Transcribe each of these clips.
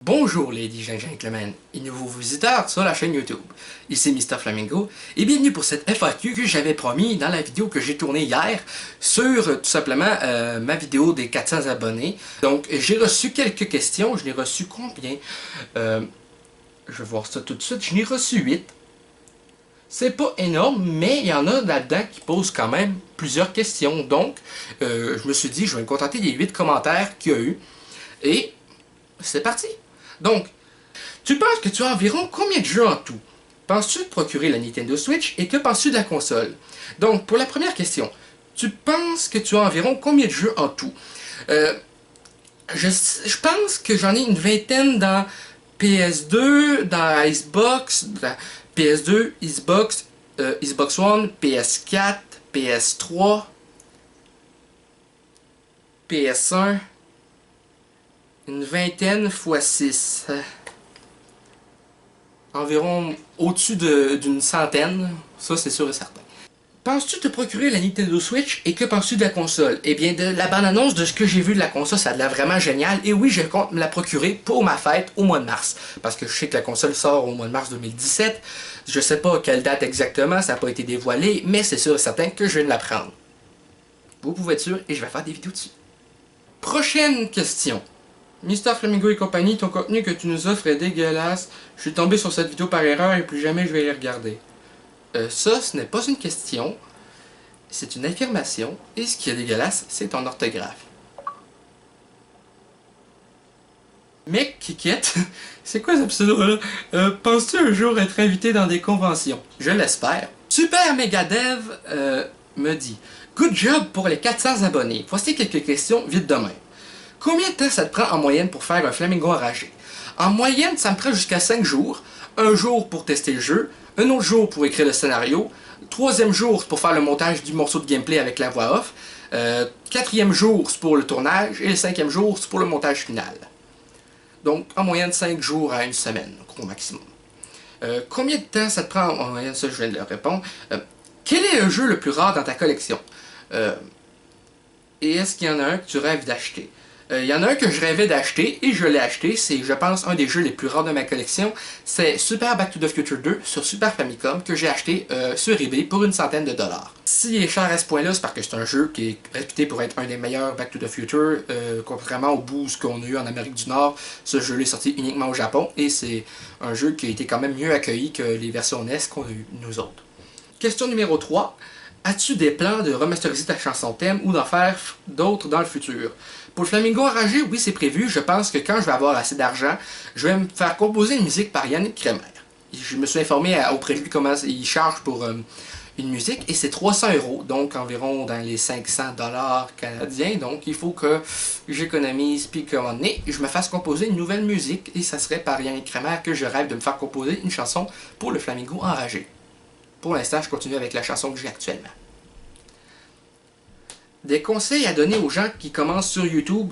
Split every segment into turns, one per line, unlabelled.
Bonjour ladies and gentlemen et nouveaux visiteurs sur la chaîne YouTube. Ici Mr Flamingo et bienvenue pour cette FAQ que j'avais promis dans la vidéo que j'ai tournée hier sur tout simplement ma vidéo des 400 abonnés. Donc j'ai reçu quelques questions, je n'ai reçu combien? Je vais voir ça tout de suite, je n'ai reçu 8. C'est pas énorme, mais il y en a là-dedans qui posent quand même plusieurs questions. Donc je me suis dit je vais me contenter des 8 commentaires qu'il y a eu et c'est parti! Donc, tu penses que tu as environ combien de jeux en tout? Penses-tu te procurer la Nintendo Switch et que penses-tu de la console? Donc, pour la première question, tu penses que tu as environ combien de jeux en tout? Je pense que j'en ai une vingtaine dans PS2, dans Xbox, dans PS2, Xbox, Xbox One, PS4, PS3, PS1... Une vingtaine fois 6. Environ au-dessus d'une centaine. Ça, c'est sûr et certain. Penses-tu te procurer la Nintendo Switch et que penses-tu de la console? Eh bien, de la bande-annonce de ce que j'ai vu de la console, ça a l'air vraiment génial. Et oui, je compte me la procurer pour ma fête au mois de mars. Parce que je sais que la console sort au mois de mars 2017. Je sais pas quelle date exactement, ça n'a pas été dévoilé. Mais c'est sûr et certain que je vais la prendre. Vous pouvez être sûr et je vais faire des vidéos dessus. Prochaine question. Mr Flamingo et compagnie, ton contenu que tu nous offres est dégueulasse. Je suis tombé sur cette vidéo par erreur et plus jamais je vais les regarder. Ça, ce n'est pas une question. C'est une affirmation. Et ce qui est dégueulasse, c'est ton orthographe. Mec, Kikette, c'est quoi ce pseudo-là? Penses-tu un jour être invité dans des conventions? Je l'espère. Super Megadev me dit good job pour les 400 abonnés. Voici quelques questions vite de même. Combien de temps ça te prend en moyenne pour faire un Flamingo enragé? En moyenne, ça me prend jusqu'à 5 jours. Un jour pour tester le jeu, un autre jour pour écrire le scénario, troisième jour pour faire le montage du morceau de gameplay avec la voix off, quatrième jour pour le tournage et le cinquième jour pour le montage final. Donc en moyenne 5 jours à une semaine, au maximum. Combien de temps ça te prend en moyenne? Ça, je viens de le répondre. Quel est le jeu le plus rare dans ta collection? Et est-ce qu'il y en a un que tu rêves d'acheter? Il y en a un que je rêvais d'acheter et je l'ai acheté. C'est, je pense, un des jeux les plus rares de ma collection. C'est Super Back to the Future 2 sur Super Famicom que j'ai acheté sur eBay pour une centaine de dollars. S'il est cher à ce point-là, c'est parce que c'est un jeu qui est réputé pour être un des meilleurs Back to the Future. Contrairement au boost qu'on a eu en Amérique du Nord, ce jeu est sorti uniquement au Japon et c'est un jeu qui a été quand même mieux accueilli que les versions NES qu'on a eu nous autres. Question numéro 3. As-tu des plans de remasteriser ta chanson thème ou d'en faire d'autres dans le futur? Pour le Flamingo enragé, oui, c'est prévu. Je pense que quand je vais avoir assez d'argent, je vais me faire composer une musique par Yannick Kremer. Je me suis informé auprès de lui comment il charge pour une musique et c'est 300 €, donc environ dans les 500 $ canadiens. Donc il faut que j'économise puis qu'à un moment donné, je me fasse composer une nouvelle musique et ça serait par Yannick Kremer que je rêve de me faire composer une chanson pour le Flamingo enragé. Pour l'instant, je continue avec la chanson que j'ai actuellement. Des conseils à donner aux gens qui commencent sur YouTube?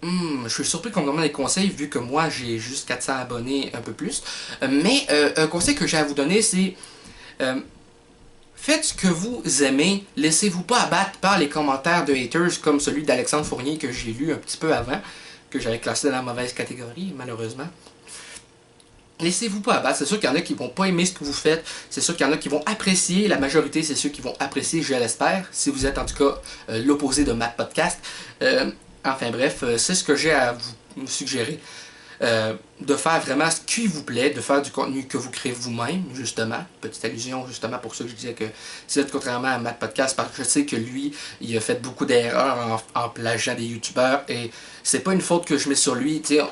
Je suis surpris qu'on me demande des conseils vu que moi j'ai juste 400 abonnés, un peu plus. Mais un conseil que j'ai à vous donner, c'est faites ce que vous aimez. Laissez-vous pas abattre par les commentaires de haters comme celui d'Alexandre Fournier que j'ai lu un petit peu avant, que j'avais classé dans la mauvaise catégorie, malheureusement. Laissez-vous pas abattre, c'est sûr qu'il y en a qui vont pas aimer ce que vous faites, c'est sûr qu'il y en a qui vont apprécier, la majorité c'est ceux qui vont apprécier, je l'espère, si vous êtes en tout cas l'opposé de ma podcast. Enfin bref, c'est ce que j'ai à vous suggérer. De faire vraiment ce qui vous plaît, de faire du contenu que vous créez vous-même, justement. Petite allusion, justement, pour ça que je disais que si vous êtes contrairement à Matt Podcast, parce que je sais que lui, il a fait beaucoup d'erreurs en plagiant des youtubeurs, et c'est pas une faute que je mets sur lui, tu sais,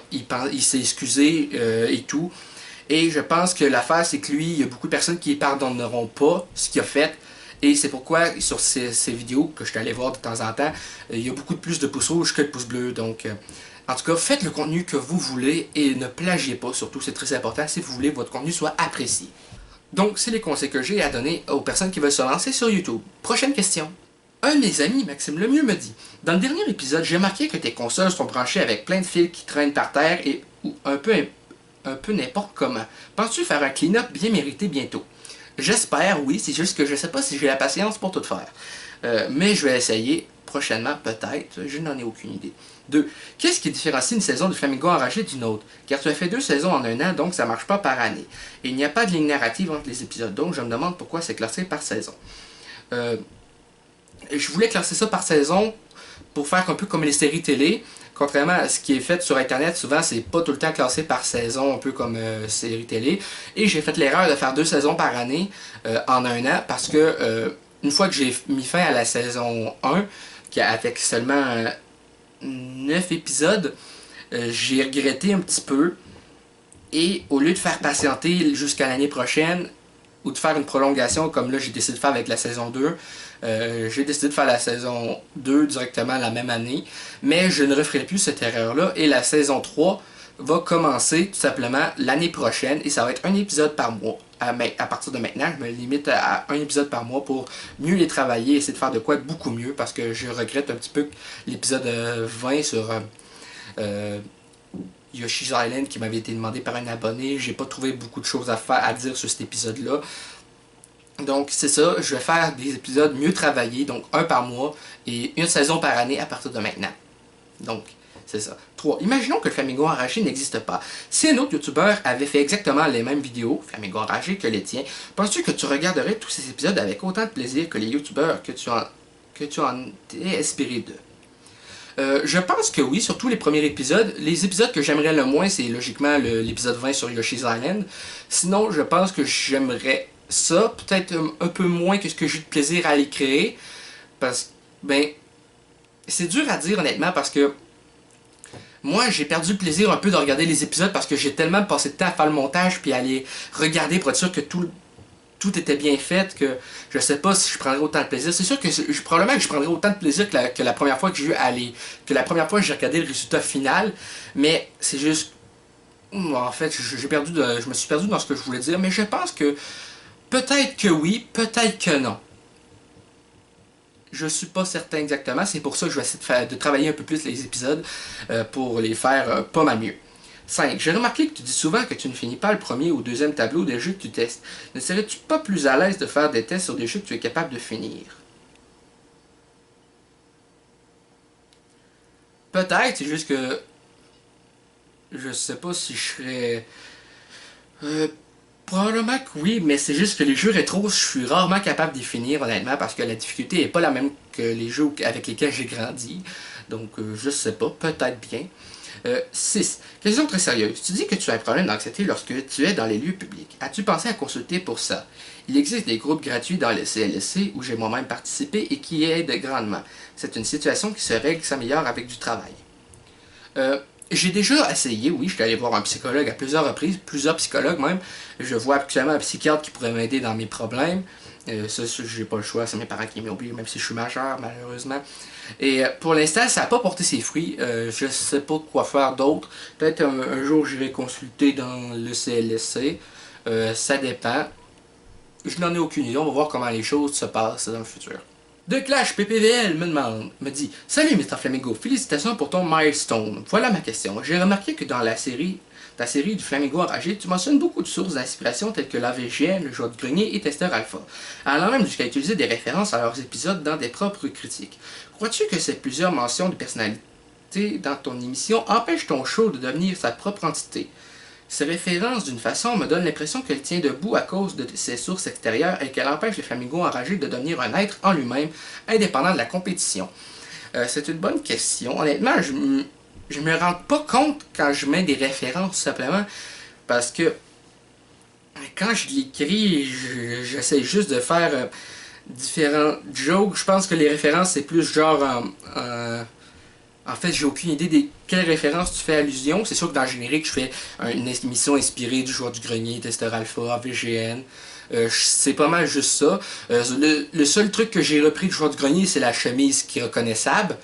il s'est excusé et tout. Et je pense que l'affaire, c'est que lui, il y a beaucoup de personnes qui ne pardonneront pas ce qu'il a fait. Et c'est pourquoi, sur ces vidéos que je suis allé voir de temps en temps, il y a beaucoup plus de pouces rouges que de pouces bleus. Donc, en tout cas, faites le contenu que vous voulez et ne plagiez pas. Surtout, c'est très important si vous voulez que votre contenu soit apprécié. Donc, c'est les conseils que j'ai à donner aux personnes qui veulent se lancer sur YouTube. Prochaine question. Un de mes amis, Maxime Lemieux, me dit « Dans le dernier épisode, j'ai remarqué que tes consoles sont branchées avec plein de fils qui traînent par terre et un peu n'importe comment. Penses-tu faire un clean-up bien mérité bientôt? » J'espère, oui, c'est juste que je ne sais pas si j'ai la patience pour tout faire. Mais je vais essayer prochainement, peut-être, je n'en ai aucune idée. 2. Qu'est-ce qui différencie une saison de Flamingo Enragé d'une autre? Car tu as fait 2 saisons en un an, donc ça marche pas par année. Et il n'y a pas de ligne narrative entre les épisodes, donc je me demande pourquoi c'est classé par saison. Je voulais classer ça par saison pour faire un peu comme les séries télé. Contrairement à ce qui est fait sur internet, souvent c'est pas tout le temps classé par saison, un peu comme série télé. Et j'ai fait l'erreur de faire 2 saisons par année en un an parce que une fois que j'ai mis fin à la saison 1, avec seulement 9 épisodes, j'ai regretté un petit peu. Et au lieu de faire patienter jusqu'à l'année prochaine, ou de faire une prolongation comme là j'ai décidé de faire avec la saison 2, j'ai décidé de faire la saison 2 directement la même année, mais je ne referai plus cette erreur-là et la saison 3 va commencer tout simplement l'année prochaine et ça va être un épisode par mois. À partir de maintenant, je me limite à un épisode par mois pour mieux les travailler, essayer de faire de quoi beaucoup mieux parce que je regrette un petit peu l'épisode 20 sur Yoshi's Island qui m'avait été demandé par un abonné. J'ai pas trouvé beaucoup de choses à dire sur cet épisode-là. Donc c'est ça, je vais faire des épisodes mieux travaillés, donc un par mois et une saison par année à partir de maintenant. Donc, c'est ça. 3. Imaginons que le Flamingo Enragé n'existe pas. Si un autre youtubeur avait fait exactement les mêmes vidéos, Flamingo Enragé, que les tiens, penses-tu que tu regarderais tous ces épisodes avec autant de plaisir que les youtubeurs que tu en es inspiré d'eux? Je pense que oui, surtout les premiers épisodes. Les épisodes que j'aimerais le moins, c'est logiquement l'épisode 20 sur Yoshi's Island. Sinon, je pense que j'aimerais ça, peut-être un peu moins que ce que j'ai de plaisir à les créer. Parce que, ben, c'est dur à dire honnêtement parce que moi, j'ai perdu le plaisir un peu de regarder les épisodes parce que j'ai tellement passé de temps à faire le montage puis à les regarder pour être sûr que tout était bien fait que je sais pas si je prendrais autant de plaisir. C'est sûr que probablement que je prendrais autant de plaisir que la première fois que la première fois que j'ai regardé le résultat final, mais c'est juste en fait, je me suis perdu dans ce que je voulais dire, mais je pense que peut-être que oui, peut-être que non. Je suis pas certain exactement, c'est pour ça que je vais essayer de travailler un peu plus les épisodes pour les faire pas mal mieux. 5. J'ai remarqué que tu dis souvent que tu ne finis pas le premier ou deuxième tableau des jeux que tu testes. Ne serais-tu pas plus à l'aise de faire des tests sur des jeux que tu es capable de finir? Peut-être, c'est juste que je sais pas si je serais... Probablement que oui, mais c'est juste que les jeux rétro, je suis rarement capable d'y finir, honnêtement, parce que la difficulté est pas la même que les jeux avec lesquels j'ai grandi. Donc, je sais pas, peut-être bien. 6. Question très sérieuse. Tu dis que tu as un problème d'anxiété lorsque tu es dans les lieux publics. As-tu pensé à consulter pour ça? Il existe des groupes gratuits dans le CLSC où j'ai moi-même participé et qui aident grandement. C'est une situation qui se règle, qui s'améliore avec du travail. J'ai déjà essayé, oui, je suis allé voir un psychologue à plusieurs reprises, plusieurs psychologues même. Je vois actuellement un psychiatre qui pourrait m'aider dans mes problèmes. Ça, j'ai pas le choix, c'est mes parents qui m'obligent, même si je suis majeur, malheureusement. Et pour l'instant, ça n'a pas porté ses fruits. Je sais pas quoi faire d'autre. Peut-être un jour, j'irai consulter dans le CLSC. Ça dépend. Je n'en ai aucune idée. On va voir comment les choses se passent dans le futur. De Clash PPVL me dit Salut Mr. Flamingo, félicitations pour ton milestone. Voilà ma question. J'ai remarqué que dans ta série du Flamingo Enragé, tu mentionnes beaucoup de sources d'inspiration telles que l'AVGN, le joueur de grenier et Testeur Alpha, allant même jusqu'à utiliser des références à leurs épisodes dans des propres critiques. Crois-tu que ces plusieurs mentions de personnalité dans ton émission empêchent ton show de devenir sa propre entité? Ces références, d'une façon, me donnent l'impression qu'elle tient debout à cause de ses sources extérieures et qu'elle empêche le Flamingo Enragé de devenir un être en lui-même, indépendant de la compétition. C'est une bonne question. Honnêtement, je me rends pas compte quand je mets des références, tout simplement, parce que quand je l'écris, j'essaie juste de faire différents jokes. Je pense que les références, c'est plus genre... En fait, j'ai aucune idée de quelle référence tu fais allusion. C'est sûr que dans le générique, je fais une émission inspirée du joueur du grenier, Testeur Alpha, AVGN. C'est pas mal juste ça. Le seul truc que j'ai repris du joueur du grenier, c'est la chemise qui est reconnaissable.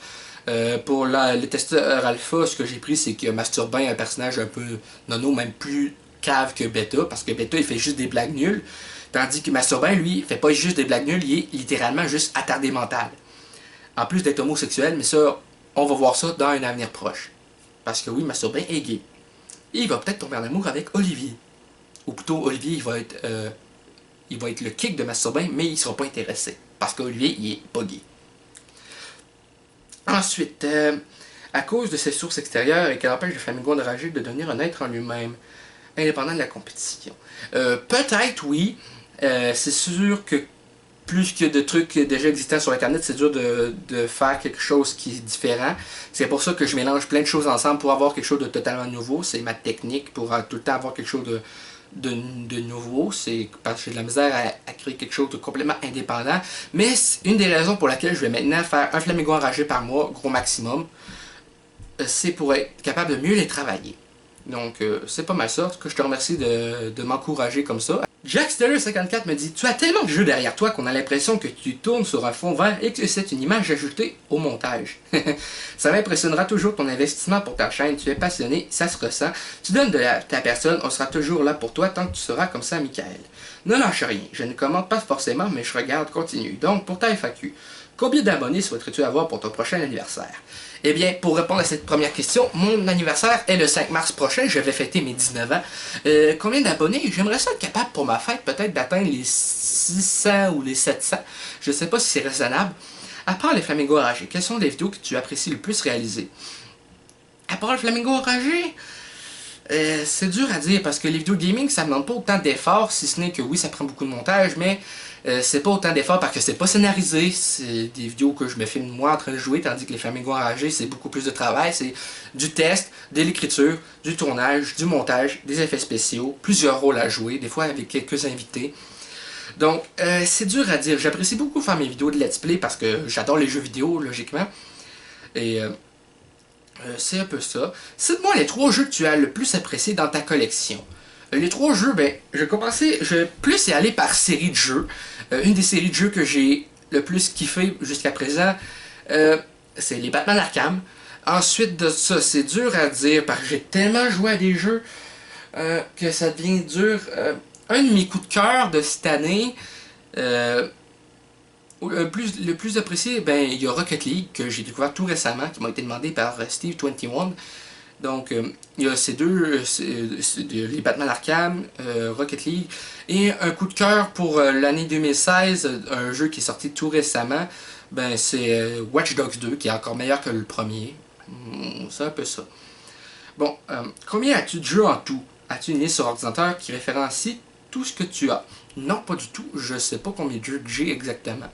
Pour le Testeur Alpha, ce que j'ai pris, c'est que Masturbin est un personnage un peu nono, même plus cave que Beta, parce que Beta, il fait juste des blagues nulles. Tandis que Masturbin, lui, il fait pas juste des blagues nulles, il est littéralement juste attardé mental. En plus d'être homosexuel, mais ça... On va voir ça dans un avenir proche. Parce que oui, Masturbin est gay. Et il va peut-être tomber en amour avec Olivier. Ou plutôt, Olivier, il va être le kick de Masturbin, mais il ne sera pas intéressé. Parce qu'Olivier, il est pas gay. Ensuite, à cause de ses sources extérieures et qu'elle empêche le flamingo enragé de devenir un être en lui-même, indépendant de la compétition. Peut-être oui, c'est sûr que plus que de trucs déjà existants sur Internet, c'est dur de faire quelque chose qui est différent. C'est pour ça que je mélange plein de choses ensemble pour avoir quelque chose de totalement nouveau. C'est ma technique pour tout le temps avoir quelque chose de nouveau. C'est parce que j'ai de la misère à créer quelque chose de complètement indépendant. Mais une des raisons pour laquelle je vais maintenant faire un flamingo enragé par mois, gros maximum, c'est pour être capable de mieux les travailler. Donc, c'est pas mal ça. Que je te remercie de m'encourager comme ça. Jacksteller54 me dit: tu as tellement de jeux derrière toi qu'on a l'impression que tu tournes sur un fond vert et que c'est une image ajoutée au montage. Ça m'impressionnera toujours ton investissement pour ta chaîne. Tu es passionné, ça se ressent. Tu donnes de ta personne, on sera toujours là pour toi tant que tu seras comme ça, Michael. Ne lâche rien. Je ne commente pas forcément, mais je regarde, continue. Donc, pour ta FAQ, combien d'abonnés souhaiterais-tu avoir pour ton prochain anniversaire? Eh bien, pour répondre à cette première question, mon anniversaire est le 5 mars prochain, je vais fêter mes 19 ans. Combien d'abonnés? J'aimerais ça être capable pour ma fête peut-être d'atteindre les 600 ou les 700. Je ne sais pas si c'est raisonnable. À part les flamingos enragés, quelles sont les vidéos que tu apprécies le plus réaliser? À part le flamingo enragé, c'est dur à dire parce que les vidéos gaming ça ne demande pas autant d'efforts, si ce n'est que oui ça prend beaucoup de montage, mais c'est pas autant d'efforts parce que c'est pas scénarisé, c'est des vidéos que je me filme moi en train de jouer, tandis que les flamingos enragés c'est beaucoup plus de travail, c'est du test, de l'écriture, du tournage, du montage, des effets spéciaux, plusieurs rôles à jouer, des fois avec quelques invités. Donc c'est dur à dire, j'apprécie beaucoup faire mes vidéos de let's play parce que j'adore les jeux vidéo logiquement, et c'est un peu ça. Cite-moi les 3 jeux que tu as le plus apprécié dans ta collection. Les 3 jeux, ben, je vais plus y aller par série de jeux. Une des séries de jeux que j'ai le plus kiffé jusqu'à présent, c'est les Batman Arkham. Ensuite de ça, c'est dur à dire parce que j'ai tellement joué à des jeux que ça devient dur. Un de mes coups de cœur de cette année, le plus apprécié, ben, il y a Rocket League que j'ai découvert tout récemment, qui m'a été demandé par Steve21. Donc, il y a ces deux, les Batman Arkham, Rocket League, et un coup de cœur pour l'année 2016, un jeu qui est sorti tout récemment, ben, c'est Watch Dogs 2, qui est encore meilleur que le premier. C'est un peu ça. Bon, combien as-tu de jeux en tout? As-tu une liste sur ordinateur qui référencie tout ce que tu as? Non, pas du tout. Je sais pas combien de jeux j'ai exactement.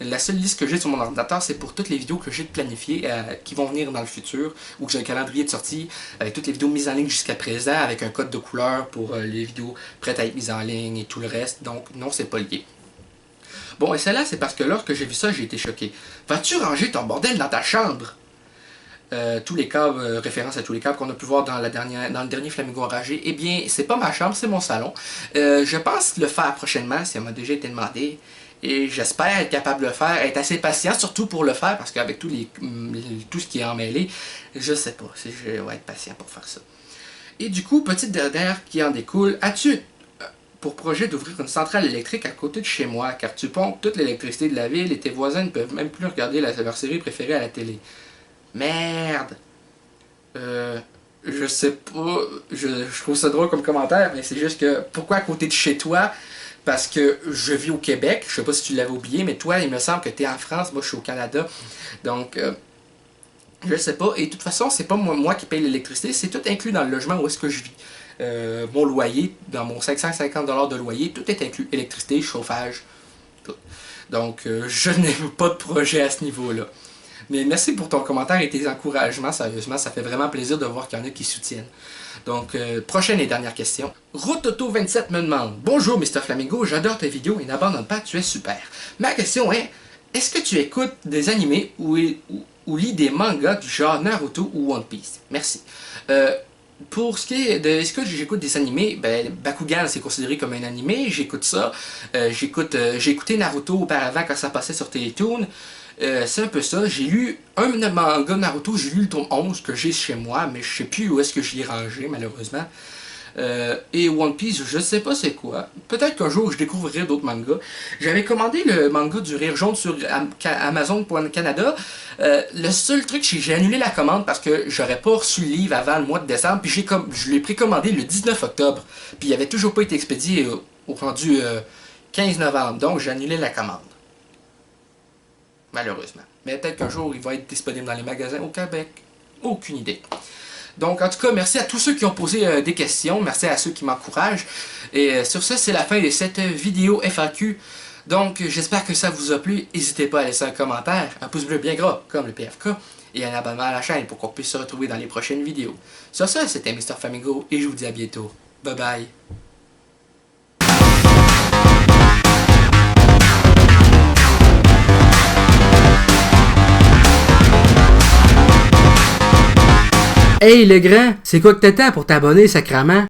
La seule liste que j'ai sur mon ordinateur, c'est pour toutes les vidéos que j'ai planifiées qui vont venir dans le futur, ou que j'ai un calendrier de sortie avec toutes les vidéos mises en ligne jusqu'à présent, avec un code de couleur pour les vidéos prêtes à être mises en ligne et tout le reste. Donc non, c'est pas lié. Bon, et celle-là, c'est parce que lorsque j'ai vu ça, j'ai été choqué. Vas-tu ranger ton bordel dans ta chambre? Tous les câbles, référence à tous les câbles qu'on a pu voir dans le dernier Flamingo enragé, eh bien, c'est pas ma chambre, c'est mon salon. Je pense le faire prochainement, ça m'a déjà été demandé. Et j'espère être capable de le faire, être assez patient, surtout pour le faire, parce qu'avec tout ce qui est emmêlé, je sais pas si je vais être patient pour faire ça. Et du coup, petite dernière qui en découle, as-tu pour projet d'ouvrir une centrale électrique à côté de chez moi, car tu pompes toute l'électricité de la ville et tes voisins ne peuvent même plus regarder leur série préférée à la télé? Merde! Je sais pas, je trouve ça drôle comme commentaire, mais c'est juste que, pourquoi à côté de chez toi? Parce que je vis au Québec, je sais pas si tu l'avais oublié, mais toi, il me semble que tu es en France, moi je suis au Canada. Donc, je sais pas. Et de toute façon, c'est pas moi qui paye l'électricité, c'est tout inclus dans le logement où est-ce que je vis. Mon loyer, dans mon 550$ de loyer, tout est inclus. Électricité, chauffage, tout. Donc, je n'ai pas de projet à ce niveau-là. Mais merci pour ton commentaire et tes encouragements, sérieusement, ça fait vraiment plaisir de voir qu'il y en a qui soutiennent. Donc, prochaine et dernière question. Rototo27 me demande: bonjour Mr. Flamingo, j'adore tes vidéos et n'abandonne pas, tu es super. Ma question est: est-ce que tu écoutes des animés ou lis des mangas du genre Naruto ou One Piece? Merci. Pour ce qui est de est-ce que j'écoute des animés, ben Bakugan c'est considéré comme un animé, j'écoute ça. J'ai écouté Naruto auparavant quand ça passait sur Télétoon. C'est un peu ça. J'ai lu un manga Naruto, j'ai lu le tome 11 que j'ai chez moi, mais je sais plus où est-ce que j'y ai rangé malheureusement. Et One Piece, je sais pas c'est quoi. Peut-être qu'un jour je découvrirai d'autres mangas. J'avais commandé le manga du Rire Jaune sur Amazon.Canada. Le seul truc, c'est que j'ai annulé la commande parce que j'aurais pas reçu le livre avant le mois de décembre. Puis je l'ai précommandé le 19 octobre. Puis il avait toujours pas été expédié au rendu 15 novembre. Donc j'ai annulé la commande. Malheureusement. Mais peut-être qu'un jour il va être disponible dans les magasins au Québec. Aucune idée. Donc, en tout cas, merci à tous ceux qui ont posé des questions. Merci à ceux qui m'encouragent. Et sur ce, c'est la fin de cette vidéo FAQ. Donc, j'espère que ça vous a plu. N'hésitez pas à laisser un commentaire, un pouce bleu bien gras, comme le PFK, et un abonnement à la chaîne pour qu'on puisse se retrouver dans les prochaines vidéos. Sur ce, c'était Mr. Flamingo, et je vous dis à bientôt. Bye bye.
Hey le grand, c'est quoi que t'attends pour t'abonner, sacrament?